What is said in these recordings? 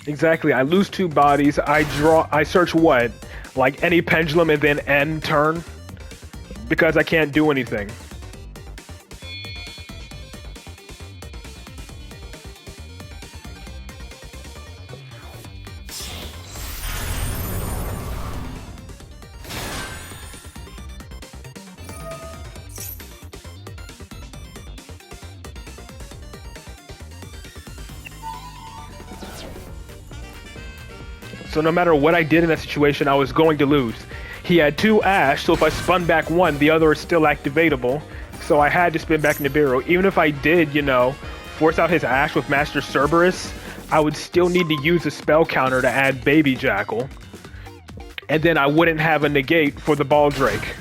Exactly. I lose two bodies. I search what? Like any pendulum and then end turn? Because I can't do anything. So no matter what I did in that situation, I was going to lose. He had two Ash, so if I spun back one, the other is still activatable. So I had to spin back Nibiru. Even if I did, force out his Ash with Master Cerberus, I would still need to use a spell counter to add Baby Jackal. And then I wouldn't have a negate for the Baldrake.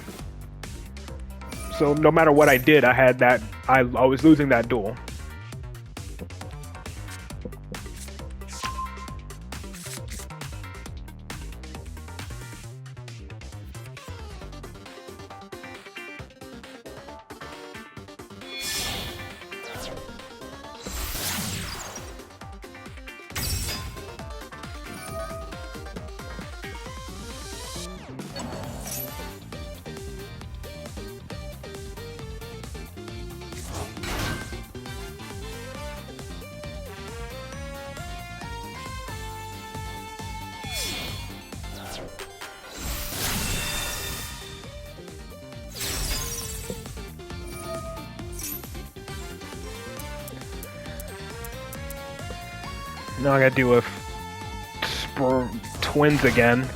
So no matter what I did, I was losing that duel. Now I gotta deal with twins again.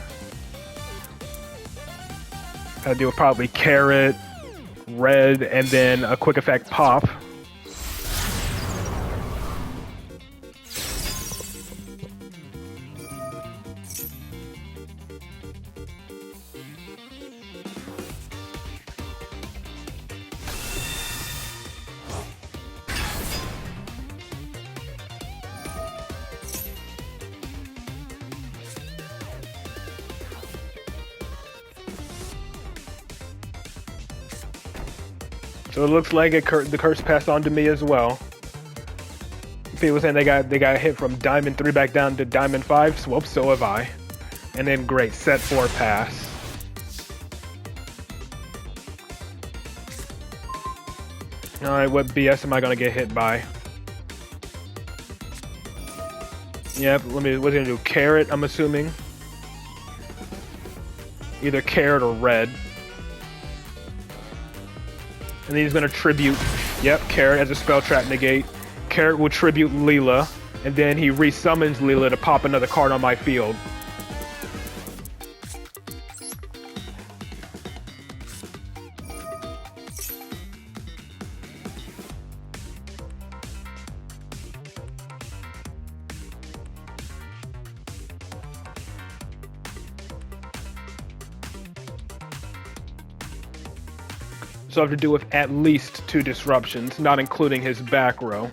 Gotta deal with probably Carrot, Red, and then a quick effect Pop. So it looks like the curse passed on to me as well. People saying they got hit from Diamond 3 back down to Diamond 5. Well, so have I. And then great, set 4 pass. Alright, what BS am I gonna get hit by? Yep, what's he gonna do? Carrot, I'm assuming. Either Carrot or Red. And then he's gonna tribute, yep, Carrot as a spell trap negate. Carrot will tribute Leela, and then he resummons Leela to pop another card on my field. So I have to deal with at least 2 disruptions, not including his back row.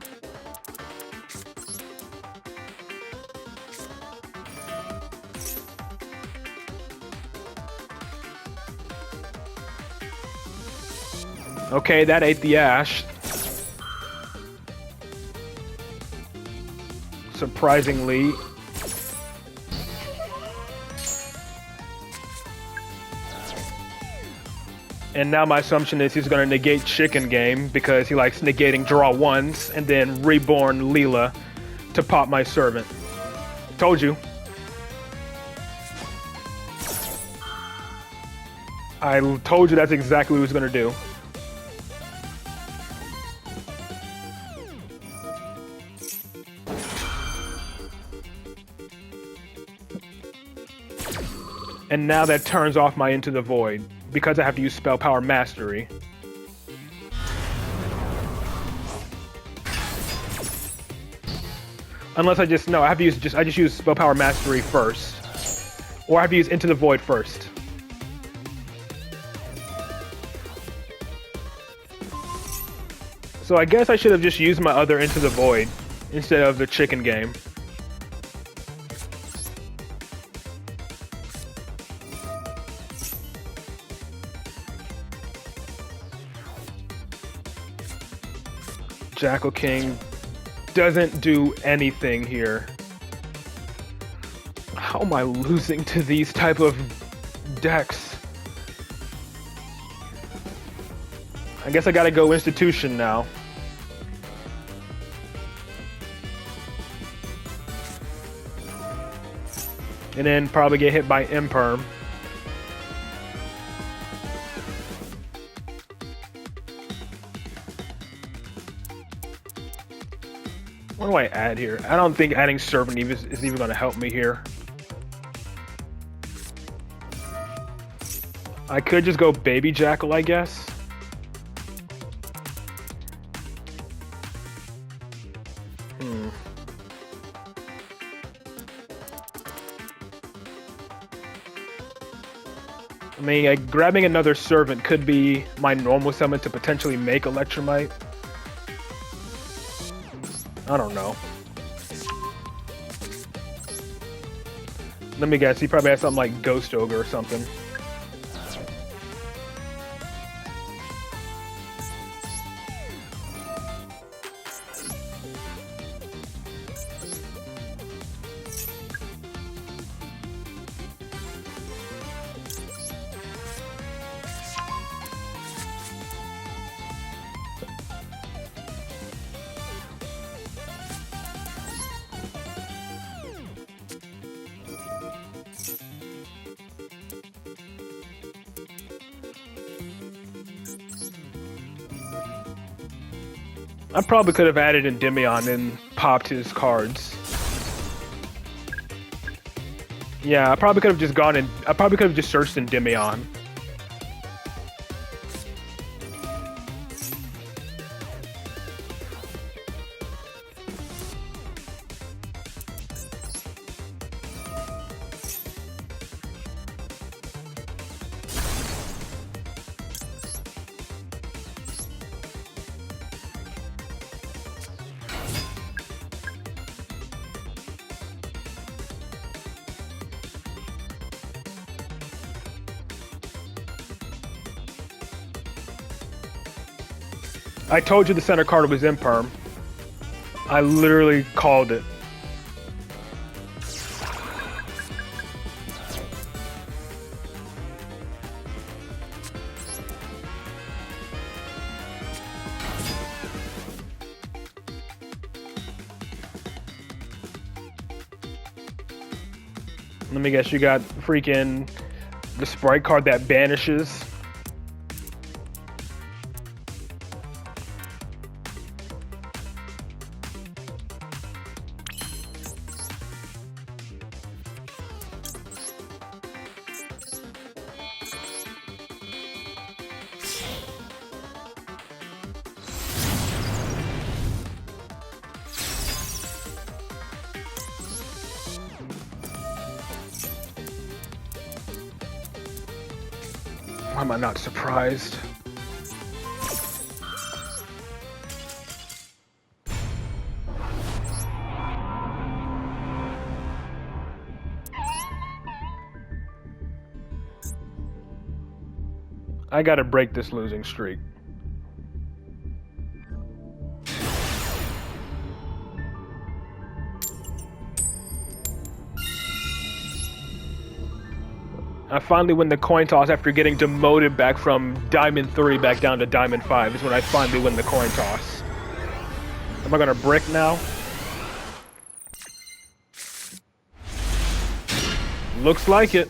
Okay, that ate the Ash. Surprisingly. And now my assumption is he's going to negate Chicken Game because he likes negating draw ones and then reborn Leela to pop my servant. Told you. I told you that's exactly what he was going to do. And now that turns off my Into the Void, because I have to use Spell Power Mastery. Unless I just, no, I have to use, I just use Spell Power Mastery first. Or I have to use Into the Void first. So I guess I should have just used my other Into the Void instead of the Chicken Game. Jackal King doesn't do anything here. How am I losing to these type of decks? I guess I gotta go Institution now. And then probably get hit by Imperm. What do I add here? I don't think adding Servant is even going to help me here. I could just go Baby Jackal, I guess. I mean, grabbing another Servant could be my normal summon to potentially make Electromite. I don't know. Let me guess, he probably has something like Ghost Ogre or something. I probably could have added Endymion and popped his cards. Yeah, I probably could have just gone and I probably could have just searched Endymion. I told you the center card was Imperm. I literally called it. Let me guess, you got freaking the Sprite card that banishes. Why am I not surprised? I gotta break this losing streak. I finally win the coin toss after getting demoted back from Diamond 3 back down to Diamond 5 is when I finally win the coin toss. Am I gonna brick now? Looks like it.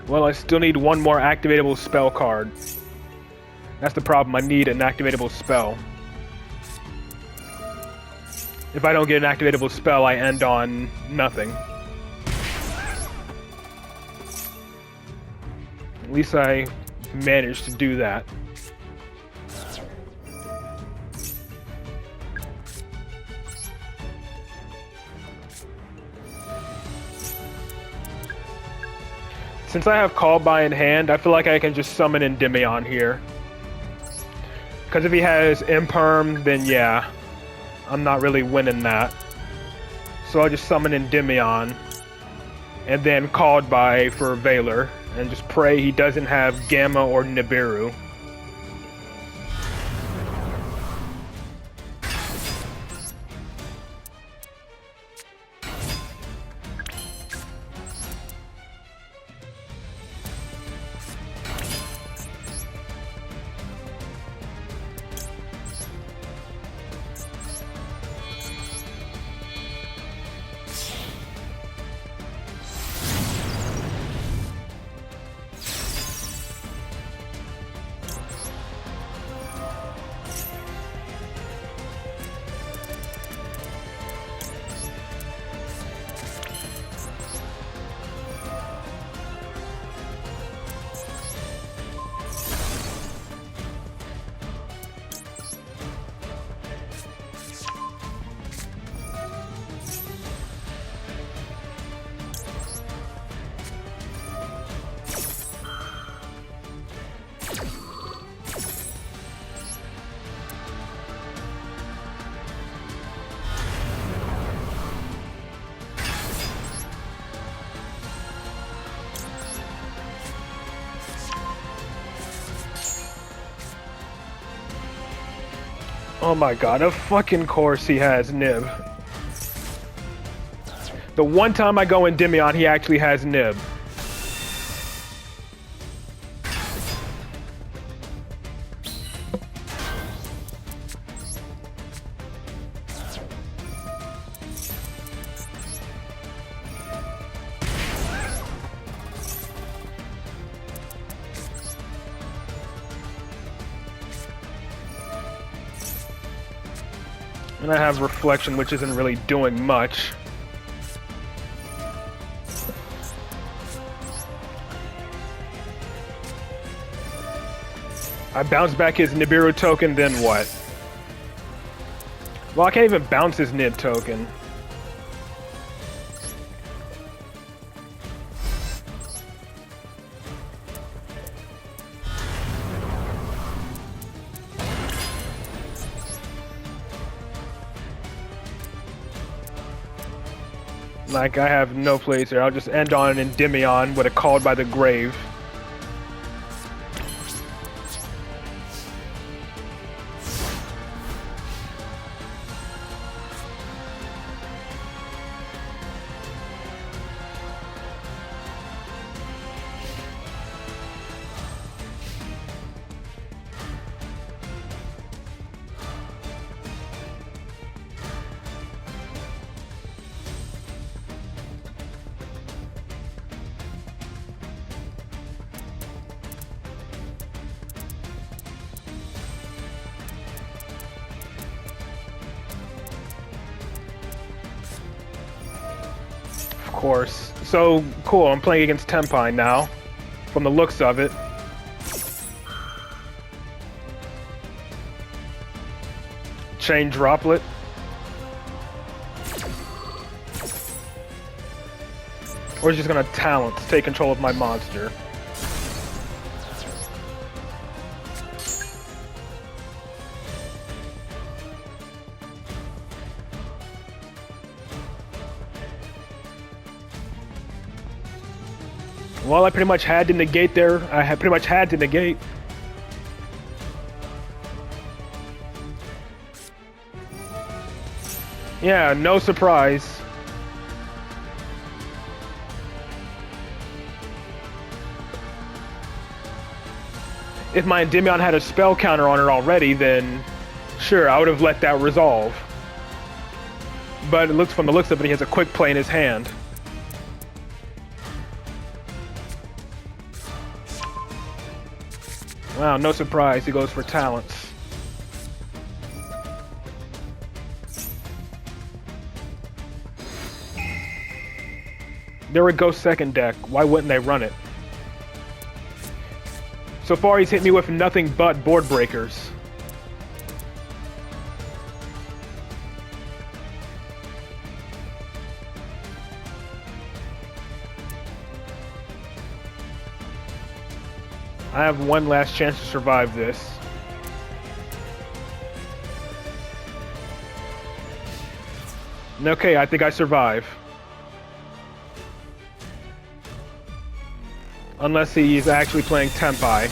Well, I still need one more activatable spell card. That's the problem, I need an activatable spell. If I don't get an activatable spell, I end on nothing. At least I managed to do that. Since I have Call By in hand, I feel like I can just summon Endymion here. Because if he has Imperm, then yeah, I'm not really winning that. So I'll just summon Endymion, and then Called By for Valor, and just pray he doesn't have Gamma or Nibiru. Oh my god, of fucking course he has Nib. The one time I go Endymion, he actually has Nib. And I have Reflection, which isn't really doing much. I bounce back his Nibiru token, then what? Well, I can't even bounce his Nib token. Like, I have no place here. I'll just end on Endymion with a Called By the Grave. Of course. So, cool, I'm playing against Tempine now, from the looks of it. Chain Droplet. Or he's just gonna Talent to take control of my monster. Well, I pretty much had to negate there. I had pretty much had to negate. Yeah, no surprise. If my Endymion had a spell counter on it already, then sure, I would have let that resolve. But it looks, from the looks of it, he has a quick play in his hand. Wow, no surprise, he goes for talents. There we go, second deck. Why wouldn't they run it? So far he's hit me with nothing but board breakers. I have one last chance to survive this. Okay, I think I survive. Unless he's actually playing Tempai.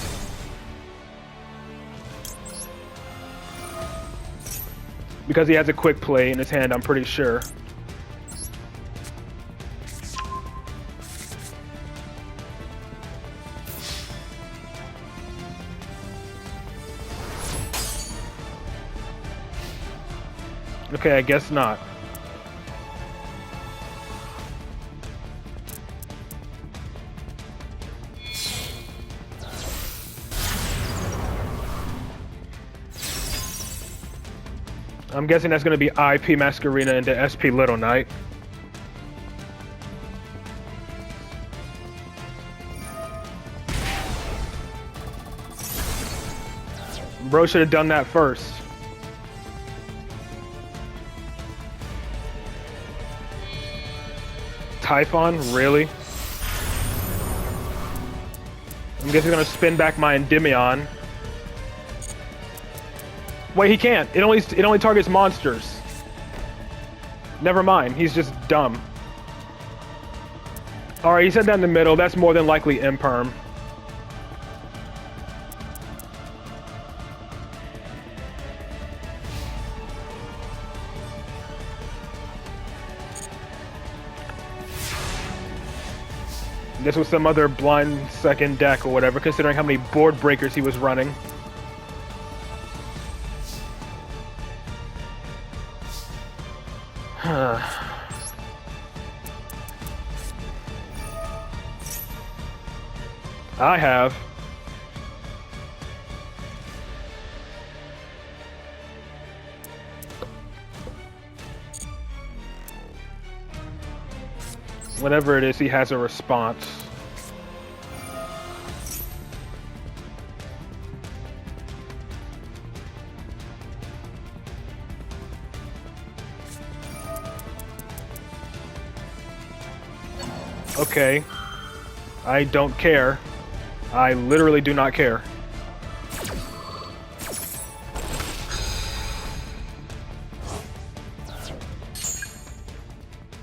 Because he has a quick play in his hand, I'm pretty sure. Okay, I guess not. I'm guessing that's going to be IP Masquerena into SP Little Knight. Bro should have done that first. Typhon? Really? I'm guessing he's going to spin back my Endymion. Wait, he can't. It only targets monsters. Never mind. He's just dumb. Alright, he said that in the middle. That's more than likely Imperm. This was some other blind second deck or whatever, considering how many board breakers he was running. I have. Whatever it is, he has a response. Okay. I don't care. I literally do not care.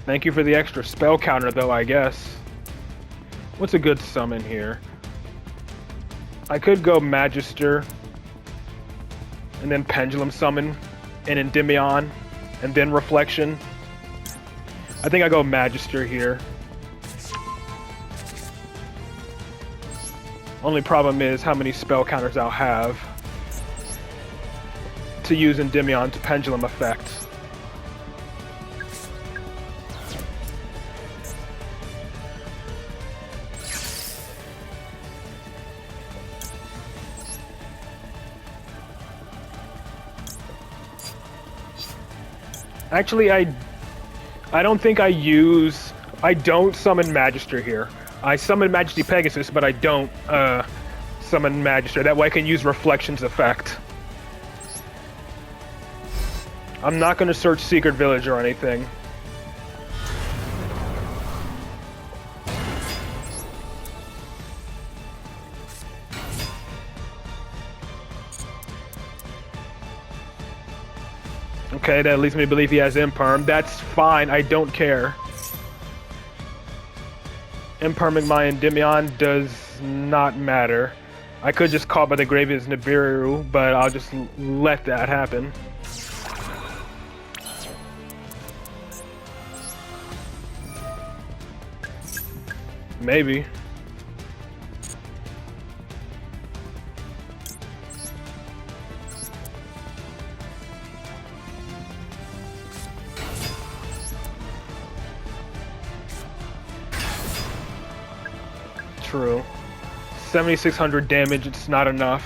Thank you for the extra spell counter, though, I guess. What's a good summon here? I could go Magister, and then Pendulum Summon, and Endymion, and then Reflection. I think I go Magister here. Only problem is how many spell counters I'll have to use Endymion's Pendulum effect. Actually, I don't think I don't summon Magister here. I summon Majesty Pegasus, but I don't summon Magister. That way I can use Reflection's effect. I'm not going to search Secret Village or anything. Okay, that leads me to believe he has Imperm. That's fine, I don't care. Imperming my Endymion does not matter. I could just call by the Gravius Nibiru, but I'll just let that happen. Maybe. True. 7,600 damage, it's not enough.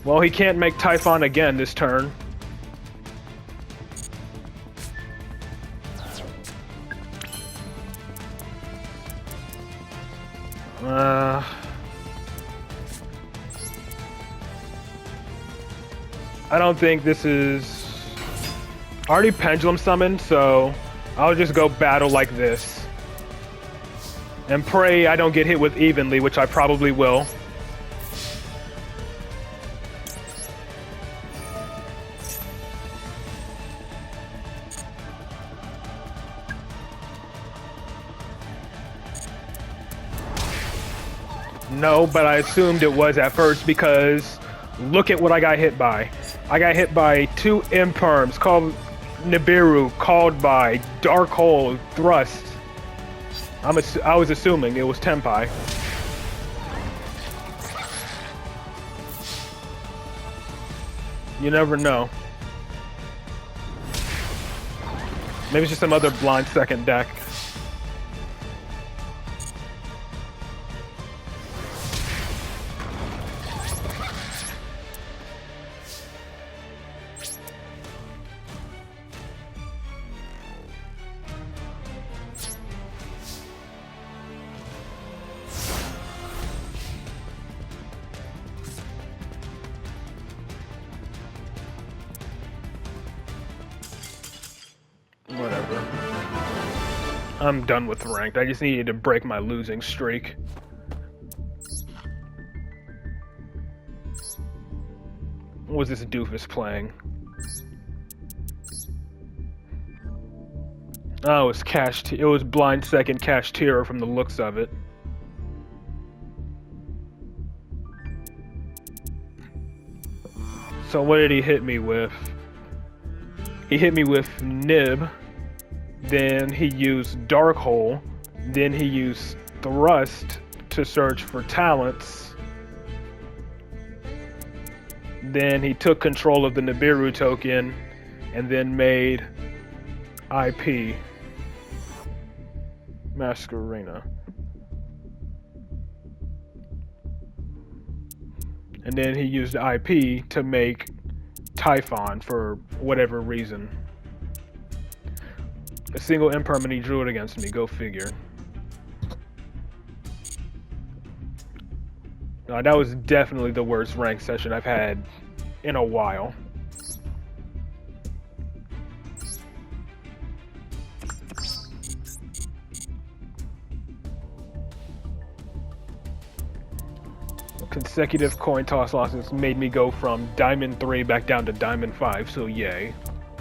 Well, he can't make Typhon again this turn. I don't think this is... already Pendulum summoned, so I'll just go battle like this. And pray I don't get hit with evenly, which I probably will. No, but I assumed it was at first because look at what I got hit by. I got hit by 2 imperms called Nibiru, called by Dark Hole, Thrust. I was assuming it was Tenpai. You never know. Maybe it's just some other blind second deck. Whatever. I'm done with ranked. I just needed to break my losing streak. What was this doofus playing? Oh, it was it was blind second Cash Tira from the looks of it. So what did he hit me with? He hit me with Nib, then he used Dark Hole, then he used Thrust to search for talents, then he took control of the Nibiru token, and then made IP Masquerena. And then he used IP to make Typhon for whatever reason. A single impermanent he drew it against me, go figure. That was definitely the worst ranked session I've had in a while. Consecutive coin toss losses made me go from Diamond 3 back down to Diamond 5, so yay.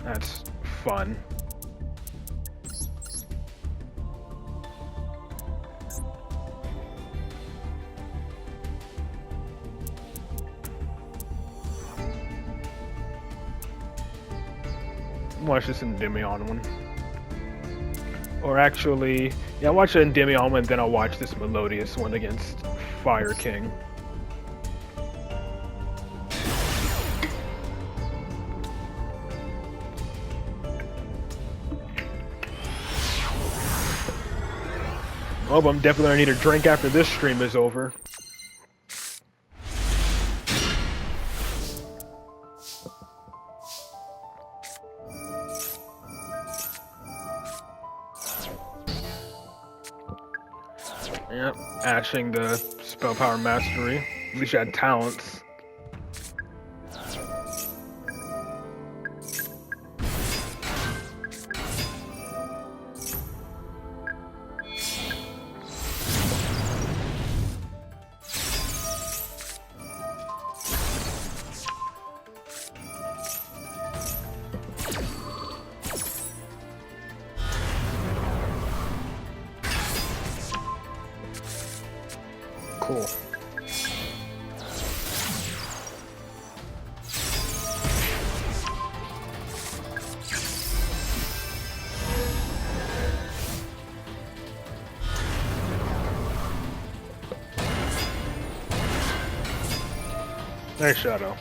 That's fun. Watch this Endymion one. Or actually, yeah, watch the Endymion one, then I'll watch this Melodious one against Fire King. Oh, but I'm definitely gonna need a drink after this stream is over. Yep, ashing the Spell Power Mastery. At least you had talents. Cool. Nice shadow.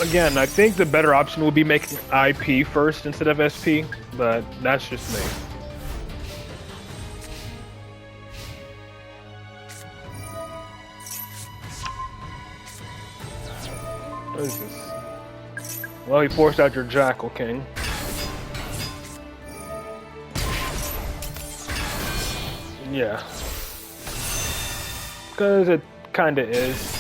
Again, I think the better option would be making IP first instead of SP, but that's just me. What is this? Well, he forced out your Jackal King. Yeah. Because it kinda is.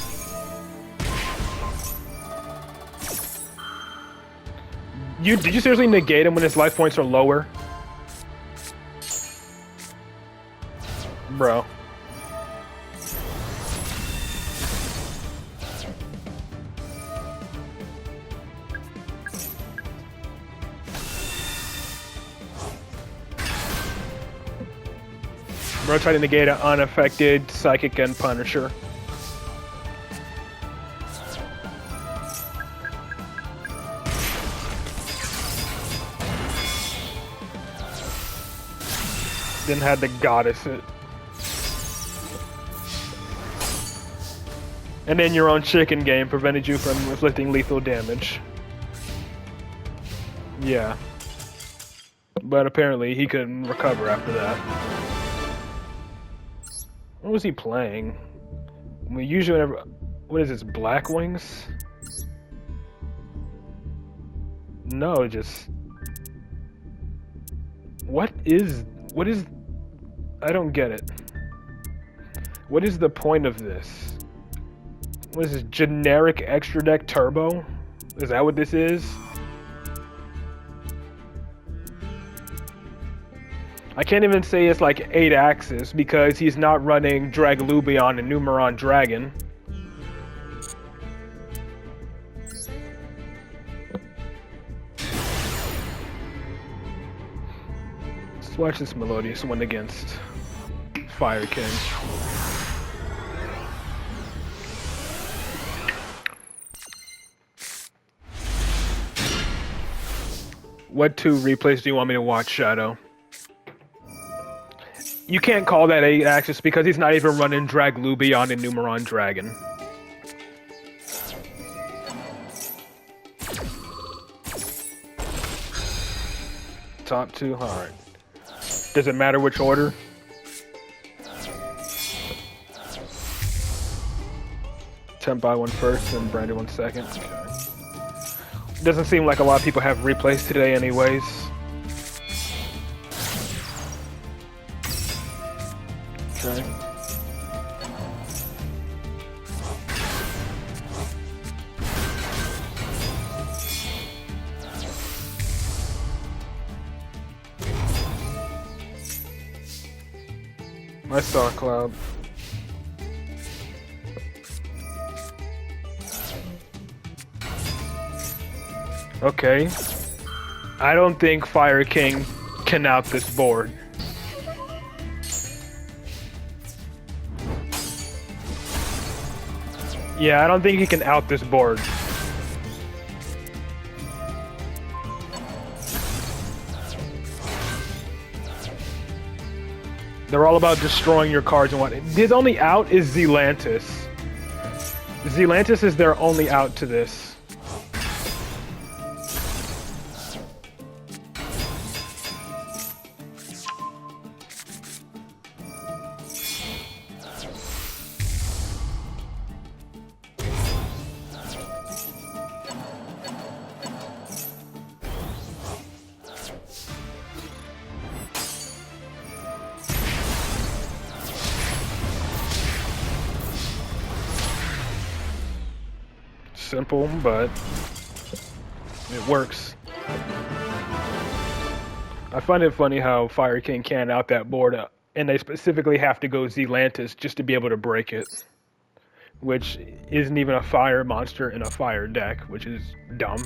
Did you seriously negate him when his life points are lower? Bro. Bro tried to negate an unaffected Psychic and Punisher. Then had the Goddess it. And then your own chicken game prevented you from inflicting lethal damage. Yeah. But apparently he couldn't recover after that. What was he playing? We usually never... What is this, Black Wings? No, just... What is... I don't get it. What is the point of this? What is this, generic extra deck turbo? Is that what this is? I can't even say it's like 8 axis because he's not running Draglubion and Numeron Dragon. Let's watch this Melodious one against Fire King. What 2 replays do you want me to watch, Shadow? You can't call that 8 axis because he's not even running Draglubion and Numeron Dragon. Top 2, alright. Does it matter which order? Tempai one first and Brandon one second. Okay. Doesn't seem like a lot of people have replays today anyways. Okay. My Star Cloud. Okay. I don't think Fire King can out this board. Yeah, I don't think he can out this board. They're all about destroying your cards and what. His only out is Zealantis. Zealantis is their only out to this. Simple, but it works. I find it funny how Fire King can't out that board, and they specifically have to go Zealantis just to be able to break it, which isn't even a fire monster in a fire deck, which is dumb.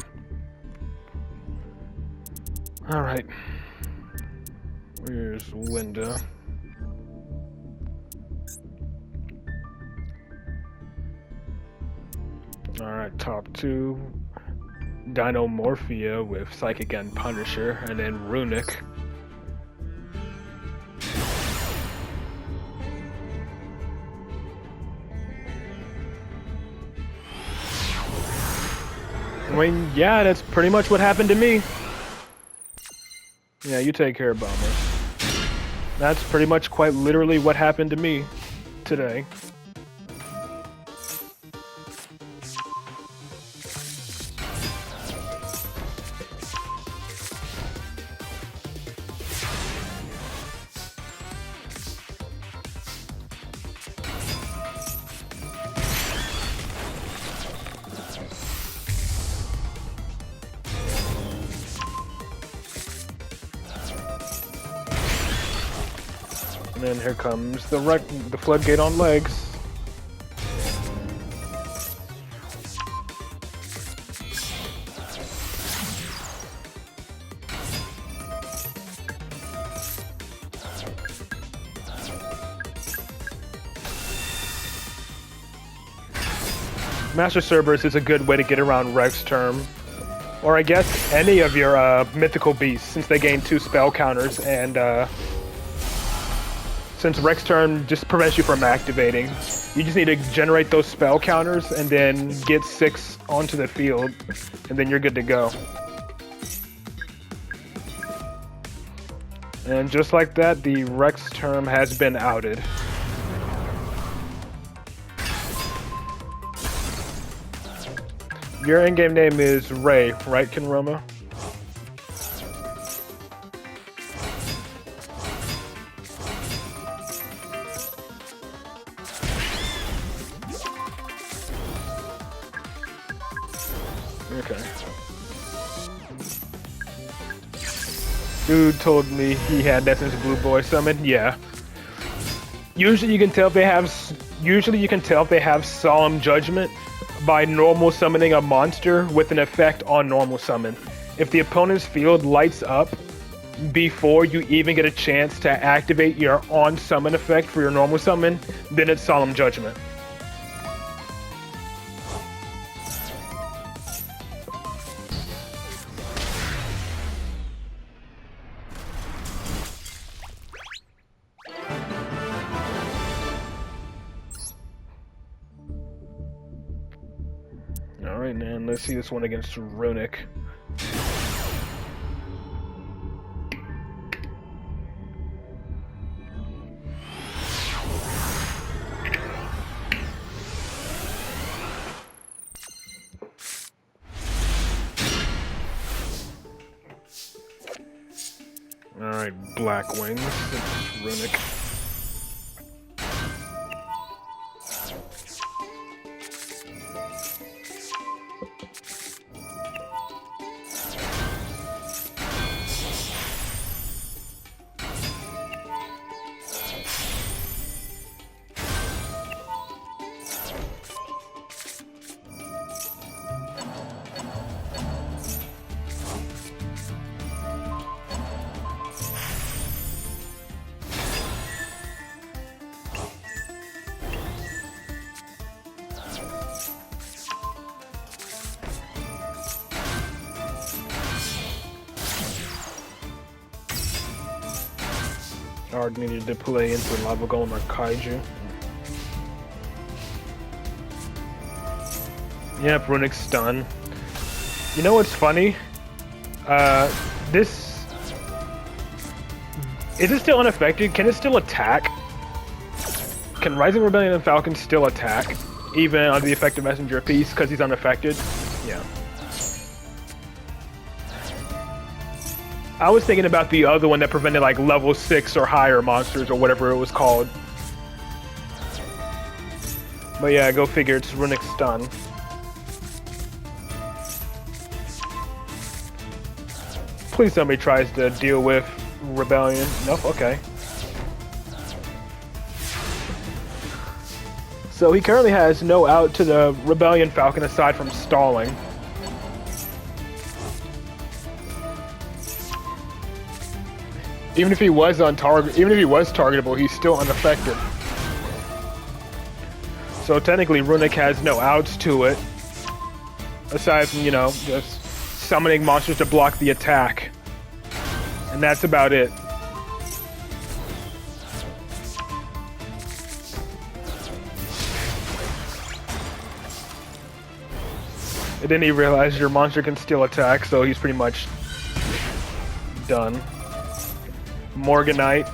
Alright. Where's Winda? Alright, top 2. Dinomorphia with Psychic and Punisher, and then Runic. I mean, yeah, that's pretty much what happened to me. Yeah, you take care, Bomber. That's pretty much quite literally what happened to me today. And then here comes the floodgate on legs. Master Cerberus is a good way to get around Rex term. Or I guess any of your mythical beasts, since they gain 2 spell counters, and since Rex turn just prevents you from activating, you just need to generate those spell counters and then get 6 onto the field, and then you're good to go. And just like that, the Rex term has been outed. Your in-game name is Ray, right, Kenroma? Okay. Dude told me he had Essence Blue Boy summon. Yeah. Usually you can tell if they have Solemn Judgment by normal summoning a monster with an effect on normal summon. If the opponent's field lights up before you even get a chance to activate your on summon effect for your normal summon, then it's Solemn Judgment. Alright, man, let's see this one against Runic. Alright, Black Wings, it's Runic. Hard needed to play into Lava Golem or Kaiju. Yep, Runic stun. You know what's funny? This... Is it still unaffected? Can it still attack? Can Rising Rebellion and Falcon still attack? Even under the effective messenger piece, because he's unaffected? Yeah. I was thinking about the other one that prevented like level 6 or higher monsters or whatever it was called. But yeah, go figure, it's Runic stun. Please somebody tries to deal with Rebellion. Nope, okay. So he currently has no out to the Rebellion Falcon aside from stalling. Even if he was targetable, he's still unaffected. So technically, Runic has no outs to it, aside from, you know, just summoning monsters to block the attack. And that's about it. And then he realized your monster can still attack, so he's pretty much done. Morganite.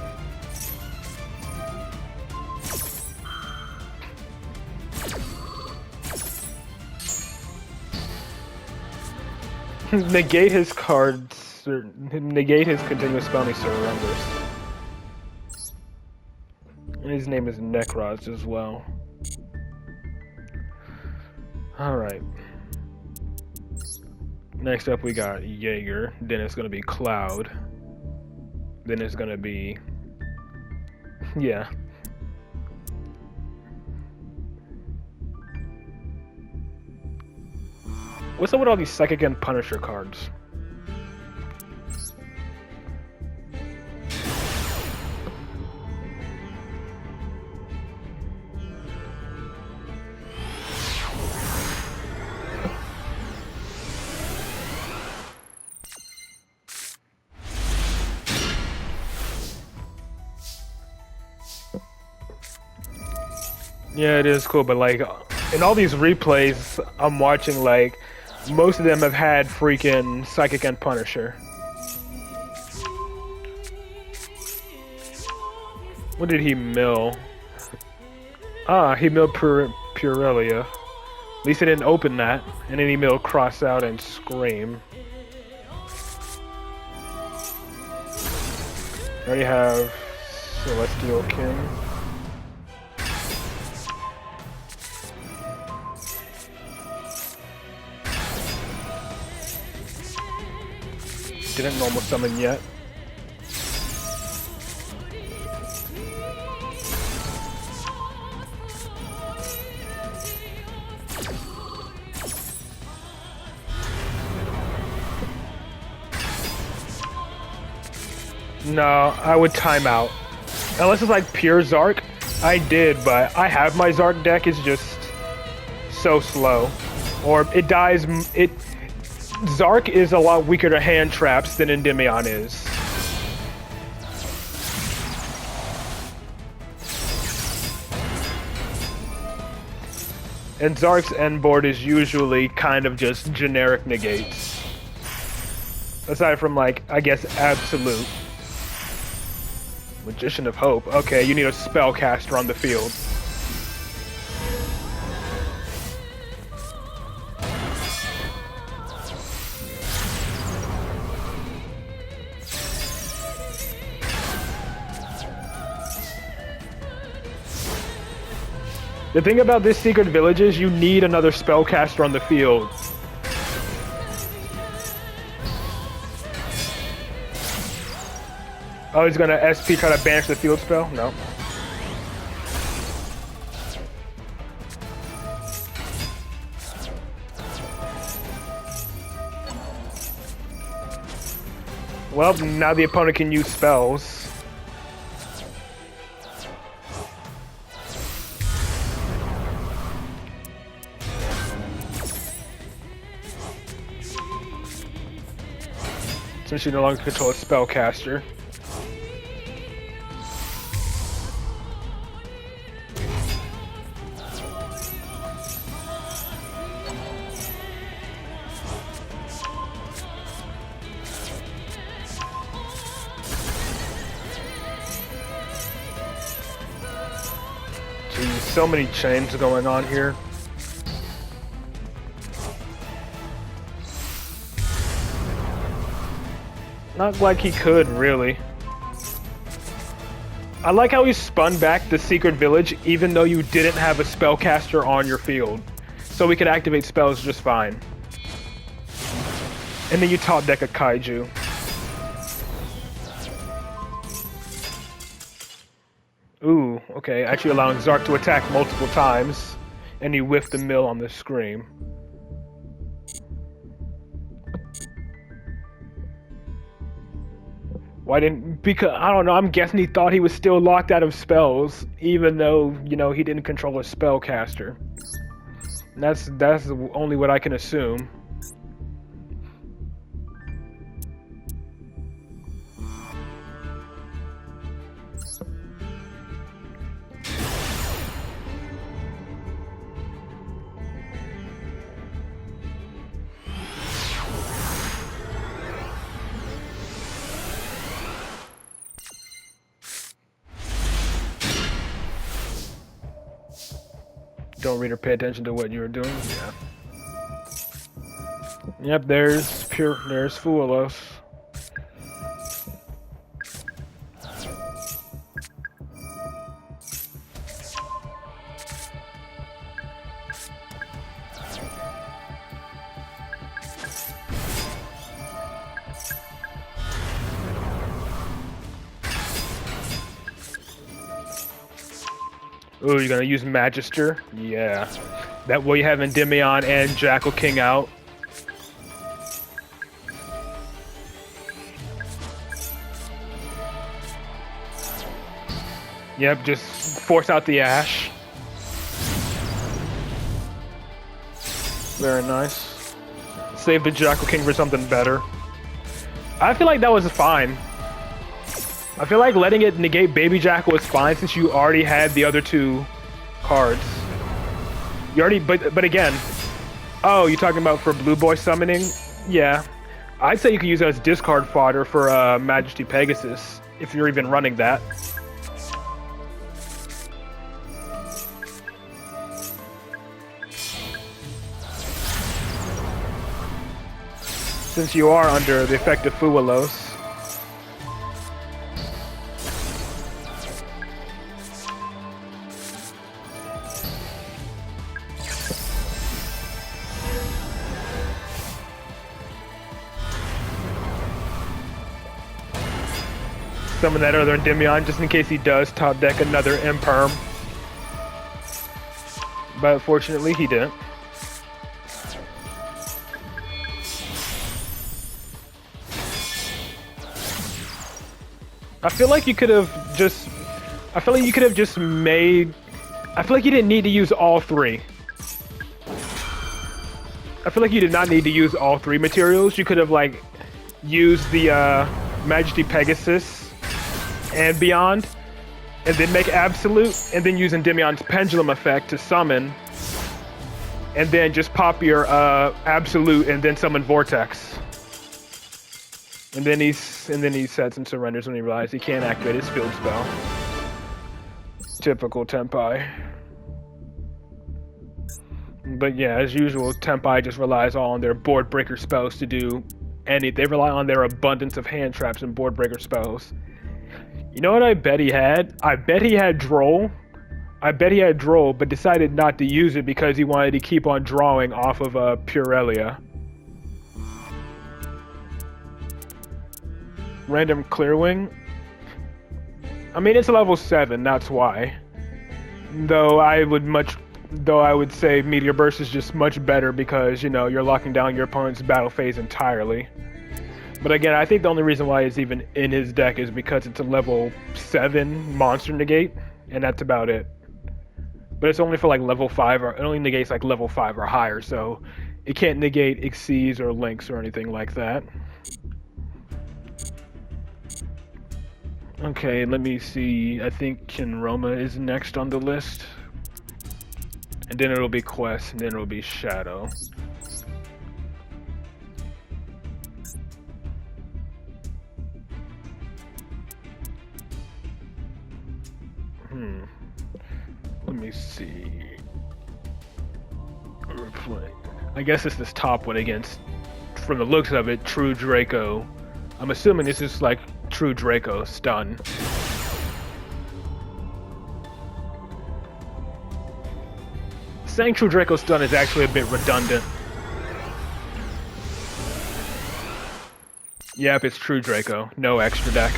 Negate his cards, or negate his continuous spell he surrenders. And his name is Necros as well. Alright. Next up we got Jaeger, then it's gonna be Cloud. Then it's gonna be... yeah. What's up with all these Psychic and Punisher cards? Yeah, it is cool, but like in all these replays I'm watching, like most of them have had freaking Psychic and Punisher. What did he mill? Ah, he milled Purelia. At least he didn't open that. And then he milled Cross Out and Scream. I already have Celestial King. Didn't normal summon yet. No, I would time out. Unless it's like pure Zark. I did, but I have my Zark deck. It's just so slow. Or it dies... Zark is a lot weaker to hand traps than Endymion is. And Zark's end board is usually kind of just generic negates. Aside from, like, I guess, Absolute. Magician of Hope. Okay, you need a spellcaster on the field. The thing about this secret village is you need another spellcaster on the field. Oh, he's gonna SP try to banish the field spell? No. Well, now the opponent can use spells. Since you no longer control a spellcaster. Geez, so many chains going on here. Not like he could, really. I like how he spun back the secret village even though you didn't have a spellcaster on your field. So we could activate spells just fine. And then you top deck a Kaiju. Ooh, okay, actually allowing Zark to attack multiple times. And you whiff the mill on the Scream. Why didn't... Because, I don't know, I'm guessing he thought he was still locked out of spells, even though, you know, he didn't control a spellcaster. That's only what I can assume. Don't read or pay attention to what you were doing. Yeah. Yep, there's Fuelos. Ooh, you're gonna use Magister? Yeah. That way you have Endymion and Jackal King out. Yep, just force out the Ash. Very nice. Save the Jackal King for something better. I feel like that was fine. I feel like letting it negate Baby Jackal was fine since you already had the other two cards. You already, but again, oh, you're talking about for Blue Boy summoning? Yeah, I'd say you could use it as discard fodder for Majesty Pegasus if you're even running that. Since you are under the effect of Fuelos. Summon that other Endymion just in case he does top deck another Imperm. But fortunately he didn't. I feel like you could have just made... I feel like you didn't need to use all three. I feel like you did not need to use all three materials. You could have, like, used the Majesty Pegasus and beyond, and then make Absolute, and then use Endymion's Pendulum effect to summon, and then just pop your Absolute and then summon Vortex. And then he sets and surrenders when he realizes he can't activate his field spell. Typical Tenpai. But yeah, as usual, Tenpai just relies all on their board breaker spells to do they rely on their abundance of hand traps and board breaker spells. You know what I bet he had? I bet he had Droll. But decided not to use it because he wanted to keep on drawing off of Purelia. Random Clearwing. I mean, it's level 7, that's why. Though I would say Meteor Burst is just much better because, you know, you're locking down your opponent's battle phase entirely. But again, I think the only reason why it's even in his deck is because it's a level 7 monster negate, and that's about it. But it's only for like level 5, or it only negates like level 5 or higher, so it can't negate Xyz or Lynx or anything like that. Okay, let me see. I think Kinroma is next on the list. And then it'll be Quest, and then it'll be Shadow. Let me see. I guess it's this top one against, from the looks of it, True Draco. I'm assuming this is like True Draco stun. Saying True Draco stun is actually a bit redundant. Yep, it's True Draco. No extra deck.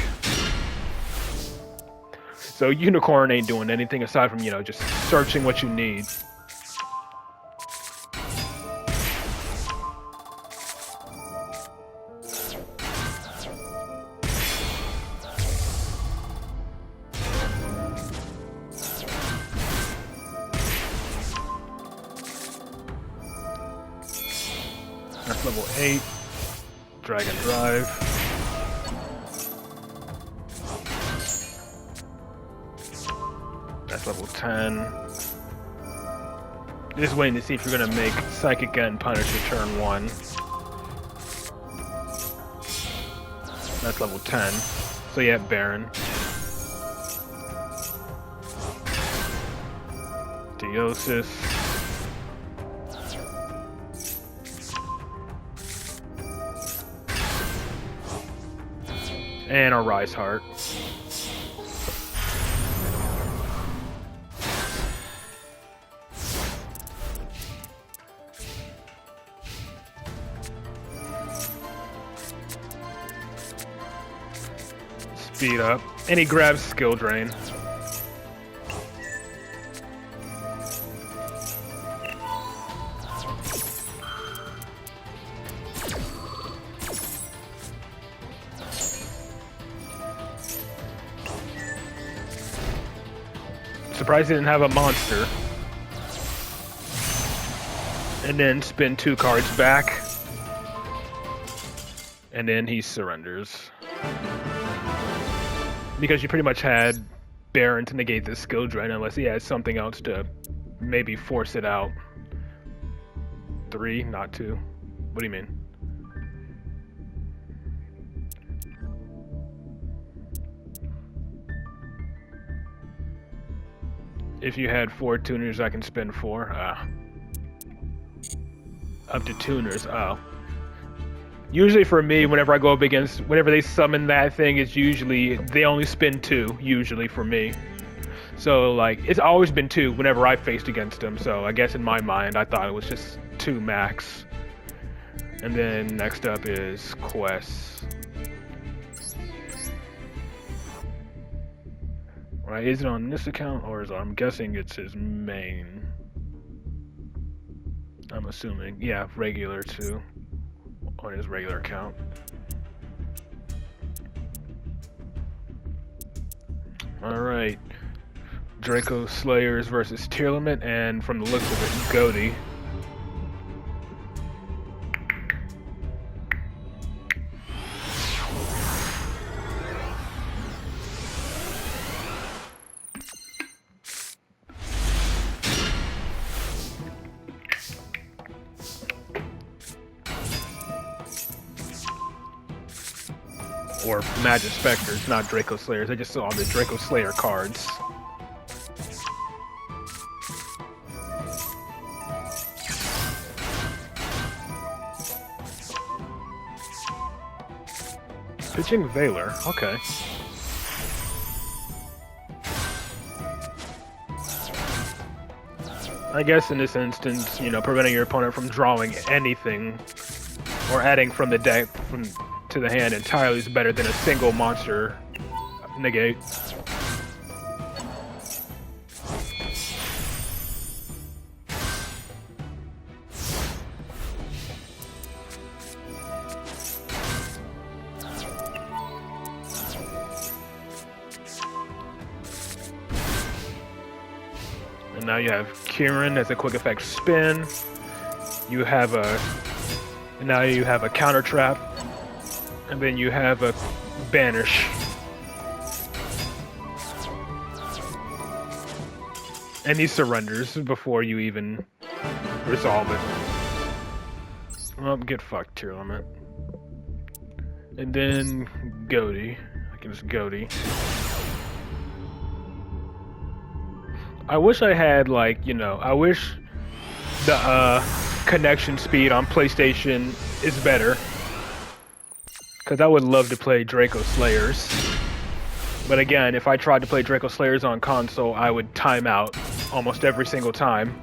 So Unicorn ain't doing anything aside from, you know, just searching what you need. That's level 8. Dragon Drive. That's level 10. Just waiting to see if you're gonna make Psychic and Punisher turn 1. That's level 10. So yeah, Baron. Deosis. And a Rise Heart. Speed up. And he grabs Skill Drain. Surprised he didn't have a monster. And then spin 2 cards back. And then he surrenders. Because you pretty much had Baron to negate this skill drain unless he has something else to maybe force it out. 3, not 2. What do you mean? If you had 4 tuners, I can spend 4. Up to tuners. Oh. Usually for me, whenever I go up against, whenever they summon that thing, it's usually, they only spend 2, usually for me. So, like, it's always been 2 whenever I faced against them. So, I guess in my mind, I thought it was just 2 max. And then next up is quests. Right, is it on this account or is it, I'm guessing it's his main. I'm assuming. Yeah, regular too. On his regular account. Alright. Draco Slayers versus tier limit, and from the looks of it, Goaty. Or Magic Specters, not Draco Slayers. I just saw the Draco Slayer cards. Pitching Valor, okay. I guess in this instance, you know, preventing your opponent from drawing anything or adding from the deck to the hand entirely is better than a single monster negate. And now you have Kieran as a quick effect spin. You have now you have a counter trap. And then you have a banish. And he surrenders before you even resolve it. Well, get fucked, tier limit. And then Goaty. I can just Goaty. I wish I had, like, you know, I wish the connection speed on PlayStation is better. Because I would love to play Draco Slayers. But again, if I tried to play Draco Slayers on console, I would time out almost every single time.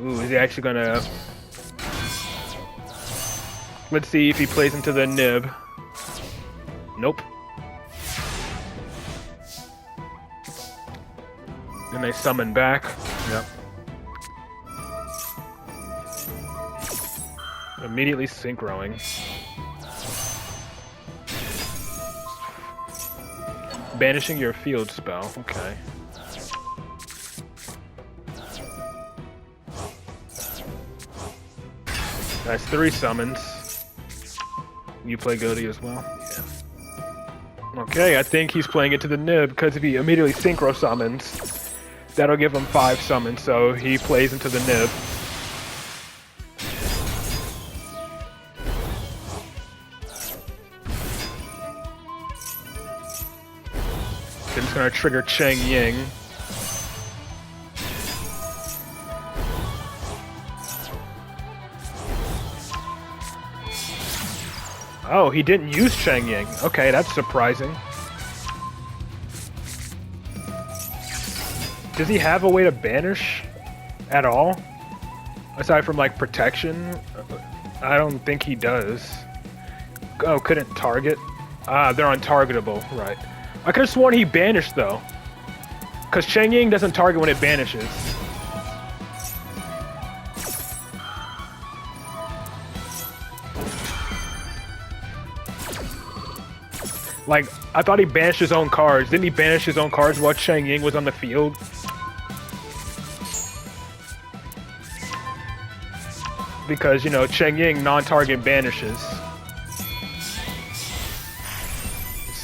Ooh, is he actually gonna... Let's see if he plays into the nib. Nope. Then they summon back. Yep. Immediately synchroing. Banishing your field spell. Okay. That's 3 summons. You play Goaty as well? Yeah. Okay, I think he's playing it to the nib because if he immediately synchro summons, that'll give him 5 summons, so he plays into the nib. Then it's gonna trigger Cheng Ying. Oh, he didn't use Cheng Ying. Okay, that's surprising. Does he have a way to banish at all? Aside from, like, protection? I don't think he does. Oh, couldn't target? Ah, they're untargetable, right. I could have sworn he banished, though. Because Cheng Ying doesn't target when it banishes. Like, I thought he banished his own cards. Didn't he banish his own cards while Cheng Ying was on the field? Because, you know, Cheng Ying non-target banishes.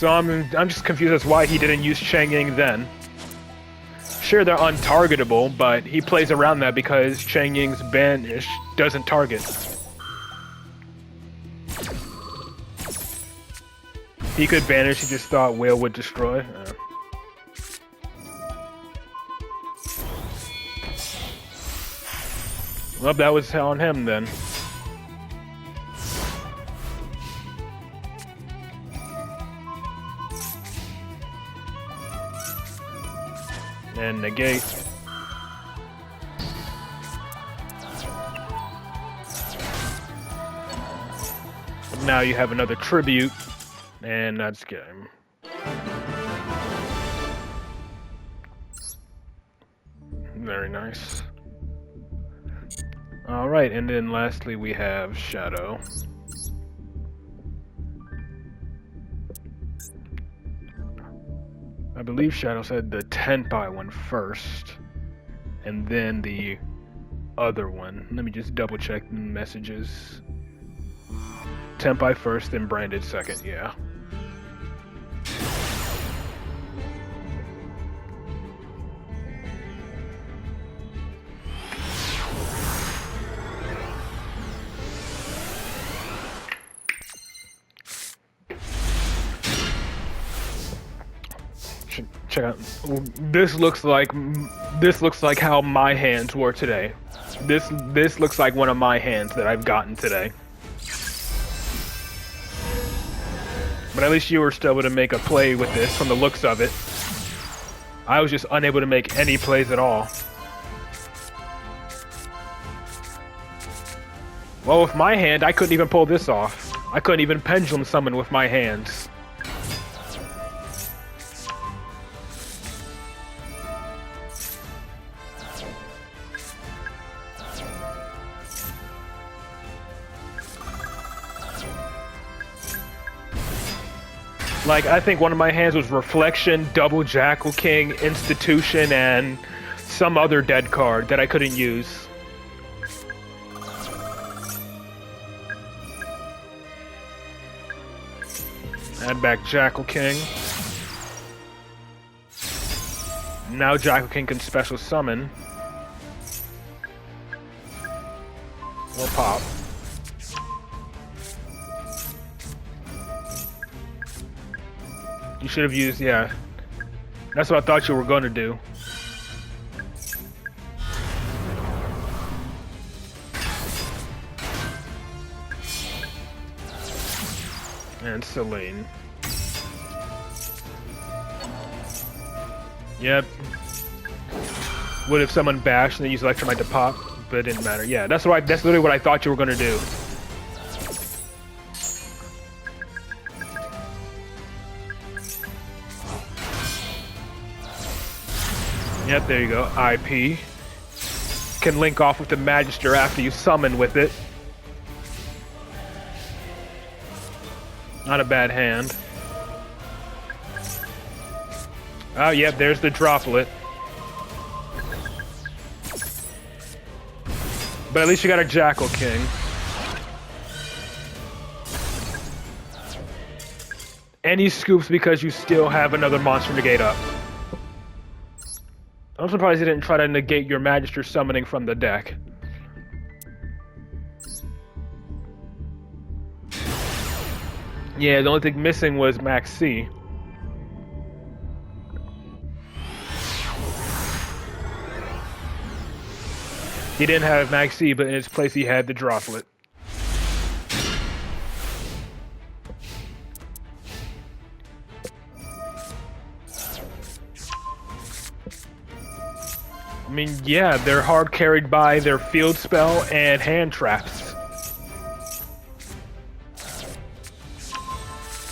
So I'm just confused as why he didn't use Chang Ying then. Sure, they're untargetable, but he plays around that because Chang Ying's banish doesn't target. He could banish, he just thought Whale would destroy. Well, that was on him then. And negate. Now you have another tribute, and that's game. Very nice. Alright, and then lastly we have Shadow. I believe Shadow said the Tenpai one first, and then the other one. Let me just double check the messages. Tenpai first, then Branded second, yeah. Check out. This looks like how my hands were today. This looks like one of my hands that I've gotten today. But at least you were still able to make a play with this from the looks of it. I was just unable to make any plays at all. Well, with my hand, I couldn't even pull this off. I couldn't even pendulum summon with my hands. Like, I think one of my hands was Reflection, Double Jackal King, Institution, and some other dead card that I couldn't use. Add back Jackal King. Now Jackal King can special summon. Or pop. You should have used, yeah. That's what I thought you were going to do. And Celine. Yep. Would have someone bashed and then used Electromite to pop, but it didn't matter. Yeah, that's literally what I thought you were going to do. Yep, there you go. IP. Can link off with the Magister after you summon with it. Not a bad hand. Oh, yep, there's the droplet. But at least you got a Jackal King. And he scoops because you still have another monster negate up. I'm surprised he didn't try to negate your Magister summoning from the deck. Yeah, the only thing missing was Max C. He didn't have Max C, but in its place he had the droplet. I mean, yeah, they're hard carried by their field spell and hand traps.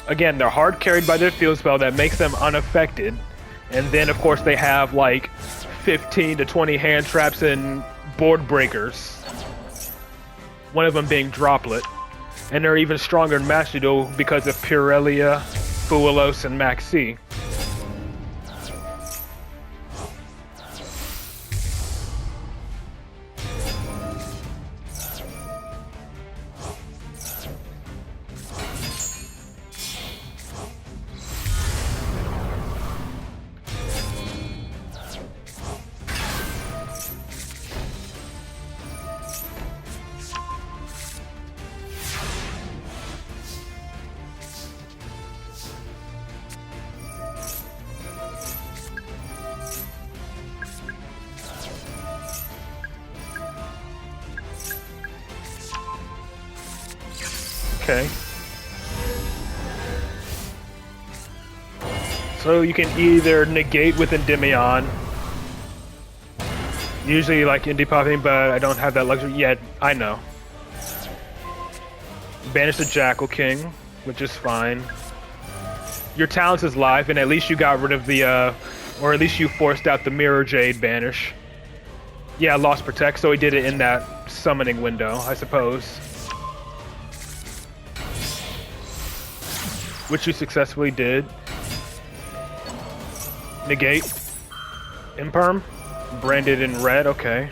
Again, they're hard carried by their field spell that makes them unaffected. And then, of course, they have like 15 to 20 hand traps and board breakers. One of them being droplet. And they're even stronger in Master Duel because of Purelia, Fuelos, and Max C. Okay. So you can either negate with Endymion. Usually like indie popping, but I don't have that luxury yet. I know. Banish the Jackal King, which is fine. Your talents is live, and at least you got rid of the, or at least you forced out the Mirror Jade banish. Yeah, lost Protect, so he did it in that summoning window, I suppose. Which you successfully did. Negate. Imperm. Branded in red, okay.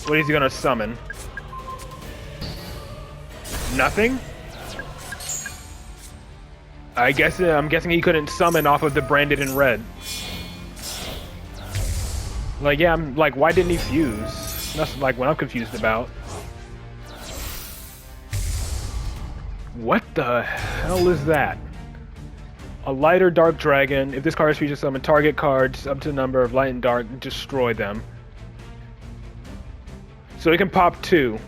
What is he gonna summon? Nothing? I'm guessing he couldn't summon off of the branded in red. Like, yeah, I'm like, why didn't he fuse? That's like what I'm confused about. What the hell is that? A lighter dark dragon. If this card is featured, summon target cards up to the number of light and dark and destroy them. So he can pop 2.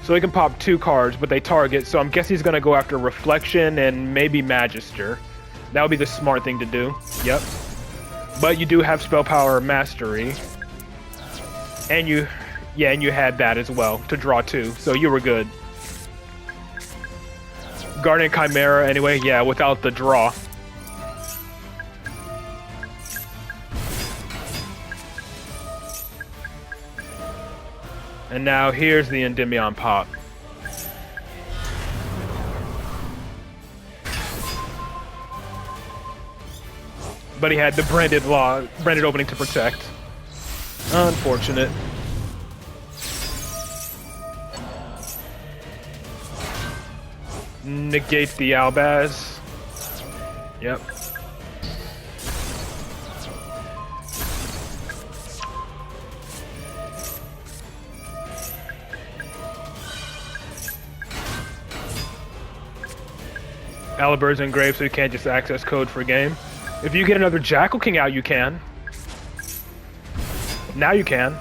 So he can pop 2 cards, but they target. So I'm guessing he's gonna go after Reflection and maybe Magister. That would be the smart thing to do. Yep. But you do have Spell Power Mastery. And you had that as well to draw 2. So you were good. Guardian Chimera, anyway, yeah, without the draw. And now here's the Endymion pop. But he had the branded opening to protect. Unfortunate. Negate the Albaz. Yep. Alibird's engraved, so you can't just access code for game. If you get another Jackal King out, you can. Now you can.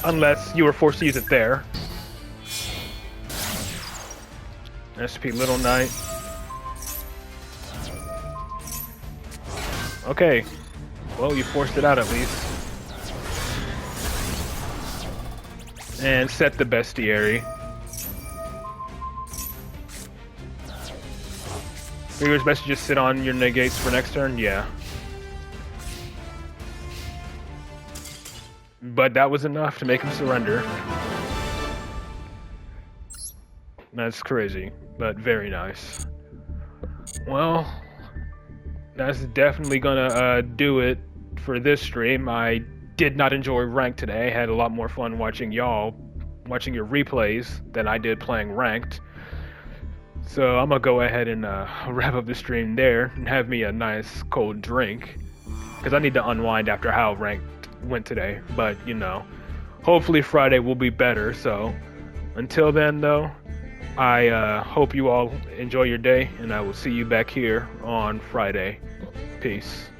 Unless you were forced to use it there. SP Little Knight. Okay. Well, you forced it out at least. And set the Bestiary. Figure it's best to just sit on your negates for next turn? Yeah. But that was enough to make him surrender. That's crazy, but very nice. Well, that's definitely gonna do it for this stream. I did not enjoy ranked today. I had a lot more fun watching your replays than I did playing ranked. So I'm gonna go ahead and wrap up the stream there and have me a nice cold drink, because I need to unwind after how ranked went today. But you know, hopefully Friday will be better. So until then, though, I hope you all enjoy your day, and I will see you back here on Friday. Peace.